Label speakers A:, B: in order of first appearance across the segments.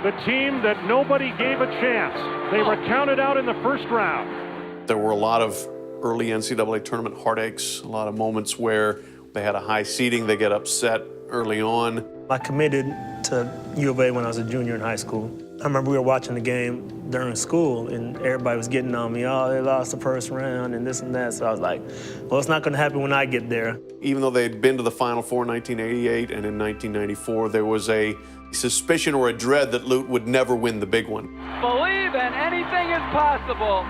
A: the team that nobody gave a chance. They were counted out in the first round.
B: There were a lot of early NCAA tournament heartaches, a lot of moments where they had a high seeding, they get upset early on.
C: I committed to U of A when I was a junior in high school. I remember we were watching the game during school, and everybody was getting on me, oh, they lost the first round and this and that. So I was like, well, it's not going to happen when I get there.
B: Even though they'd been to the Final Four in 1988 and in 1994, there was a suspicion or a dread that Lute would never win the big one.
D: Believe and anything is possible.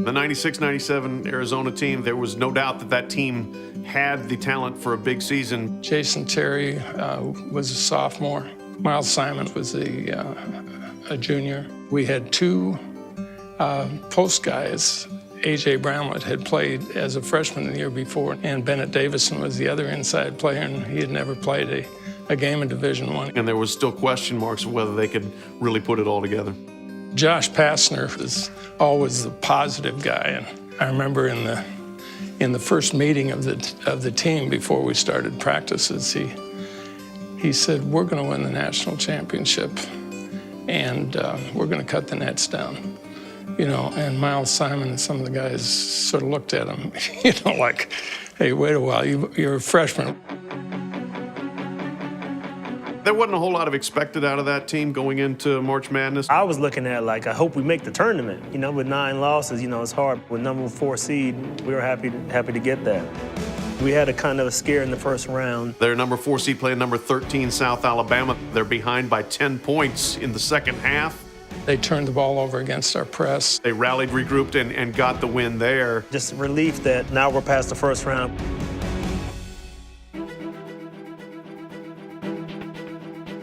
B: The 96-97 Arizona team, there was no doubt that that team had the talent for a big season.
E: Jason Terry was a sophomore. Miles Simon was a junior. We had two post guys. A.J. Brownlett had played as a freshman the year before, and Bennett Davison was the other inside player, and he had never played a game in Division I.
B: And there was still question marks of whether they could really put it all together.
E: Josh Passner was always the positive guy, and I remember in the first meeting of the team before we started practices, he said, "We're going to win the national championship, and we're going to cut the nets down." You know, and Miles Simon and some of the guys sort of looked at him, you know, like, "Hey, wait a while, you're a freshman."
B: There wasn't a whole lot of expected out of that team going into March Madness.
C: I was looking at, like, I hope we make the tournament. You know, with 9 losses, you know, it's hard. With number 4 seed, we were happy to get that. We had a kind of a scare in the first round.
B: Their number 4 seed playing number 13, South Alabama. They're behind by 10 points in the second half.
E: They turned the ball over against our press.
B: They rallied, regrouped, and got the win there.
C: Just relief that now we're past the first round.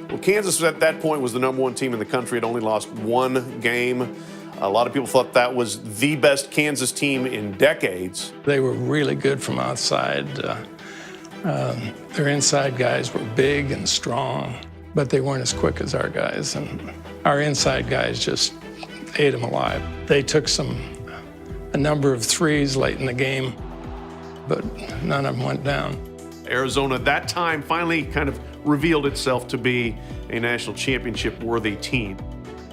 B: Well, Kansas at that point was the number 1 team in the country. It only lost 1 game. A lot of people thought that was the best Kansas team in decades.
E: They were really good from outside. Their inside guys were big and strong, but they weren't as quick as our guys. And our inside guys just ate them alive. They took a number of threes late in the game, but none of them went down.
B: Arizona at that time finally kind of revealed itself to be a national championship-worthy team.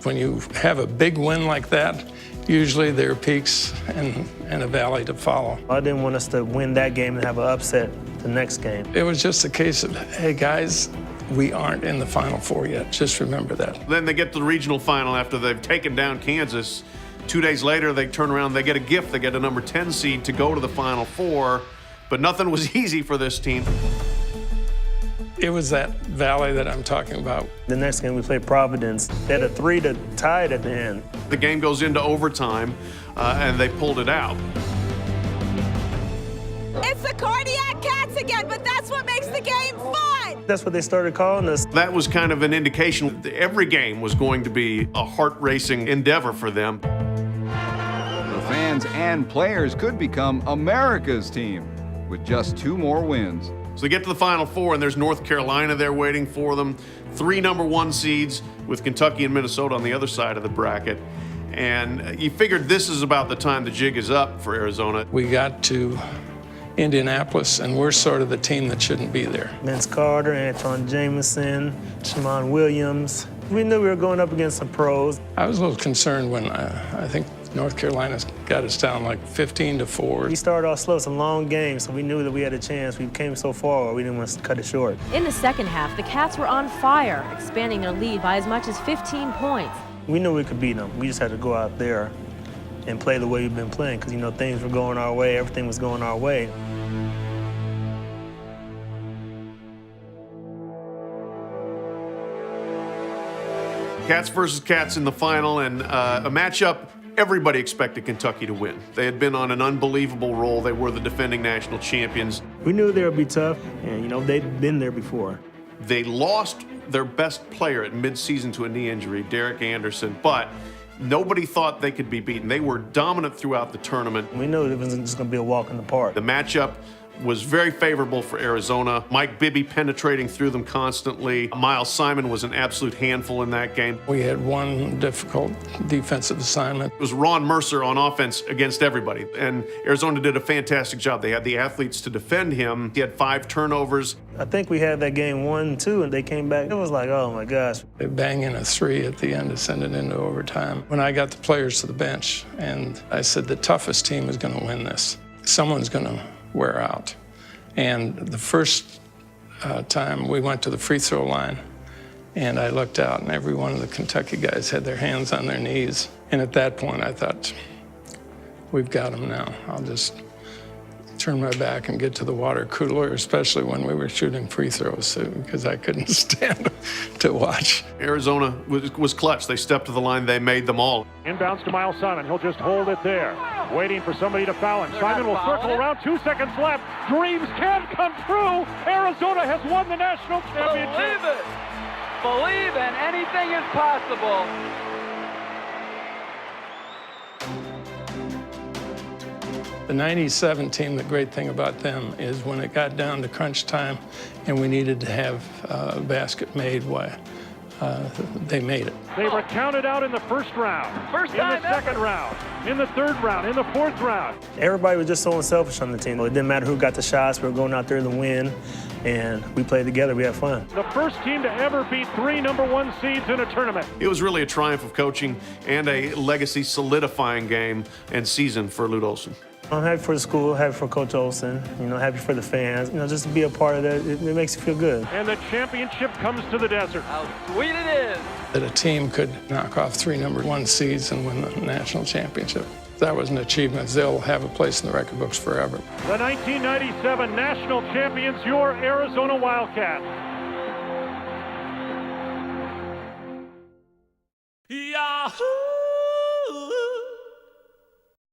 E: When you have a big win like that, usually there are peaks and a valley to follow.
C: I didn't want us to win that game and have an upset the next game.
E: It was just a case of, hey, guys, we aren't in the Final Four yet. Just remember that.
B: Then they get to the regional final after they've taken down Kansas. 2 days later, they turn around, they get a gift. They get a number 10 seed to go to the Final Four. But nothing was easy for this team.
E: It was that valley that I'm talking about.
C: The next game we played Providence. They had a 3 to tie it at the end.
B: The game goes into overtime, and they pulled it out.
F: It's the Cardiac Cats again, but that's what makes the game fun.
C: That's what they started calling us.
B: That was kind of an indication that every game was going to be a heart-racing endeavor for them.
G: The fans and players could become America's team with just 2 more wins.
B: So they get to the Final Four, and there's North Carolina there waiting for them. 3 number 1 seeds with Kentucky and Minnesota on the other side of the bracket. And you figured this is about the time the jig is up for Arizona.
E: We got to Indianapolis, and we're sort of the team that shouldn't be there.
C: Vince Carter, Antoine Jameson, Shammond Williams. We knew we were going up against some pros.
E: I was a little concerned when I think North Carolina got us down like 15-4.
C: We started off slow. It's a long game, so we knew that we had a chance. We came so far, we didn't want to cut it short.
H: In the second half, the Cats were on fire, expanding their lead by as much as 15 points.
C: We knew we could beat them. We just had to go out there and play the way we've been playing because, you know, things were going our way. Everything was going our way.
B: Cats versus Cats in the final, and a matchup everybody expected Kentucky to win. They had been on an unbelievable roll. They were the defending national champions.
C: We knew they would be tough, and, you know, they'd been there before.
B: They lost their best player at midseason to a knee injury, Derek Anderson, but nobody thought they could be beaten. They were dominant throughout the tournament.
C: We knew it wasn't just going to be a walk in the park.
B: The matchup was very favorable for Arizona. Mike Bibby penetrating through them constantly. Miles Simon was an absolute handful in that game.
E: We had one difficult defensive assignment.
B: It was Ron Mercer on offense against everybody, and Arizona did a fantastic job. They had the athletes to defend him. He had 5 turnovers.
C: I think we had that game 1-2, and they came back. It was like, oh my gosh.
E: They bang in a 3 at the end to send it into overtime. When I got the players to the bench, and I said, the toughest team is going to win this. Someone's going to wear out. And the first time we went to the free throw line, and I looked out, and every one of the Kentucky guys had their hands on their knees. And at that point, I thought, we've got them now. I'll just turn my back and get to the water cooler, especially when we were shooting free throws, because I couldn't stand to watch.
B: Arizona was clutch. They stepped to the line. They made them all.
A: Inbounds to Miles Simon. He'll just hold it there, waiting for somebody to foul him. Simon will circle around. 2 seconds left. Dreams can come true. Arizona has won the national championship.
D: Believe it. Believe and anything is possible.
E: The 97 team, the great thing about them is when it got down to crunch time and we needed to have a basket made, they made it.
A: They were counted out in the first round,
D: First
A: in the
D: time
A: second round, in the third round, in the fourth round.
C: Everybody was just so unselfish on the team. It didn't matter who got the shots. We were going out there to win, and we played together. We had fun.
A: The first team to ever beat 3 number-1 seeds in a tournament.
B: It was really a triumph of coaching and a legacy solidifying game and season for Lute Olson.
C: I'm happy for the school, happy for Coach Olson, happy for the fans. Just to be a part of that, it makes you feel good.
A: And the championship comes to the desert.
D: How sweet it is.
E: That a team could knock off 3 number-1 seeds and win the national championship. That was an achievement. They'll have a place in the record books forever.
A: The 1997 national champions, your Arizona Wildcats.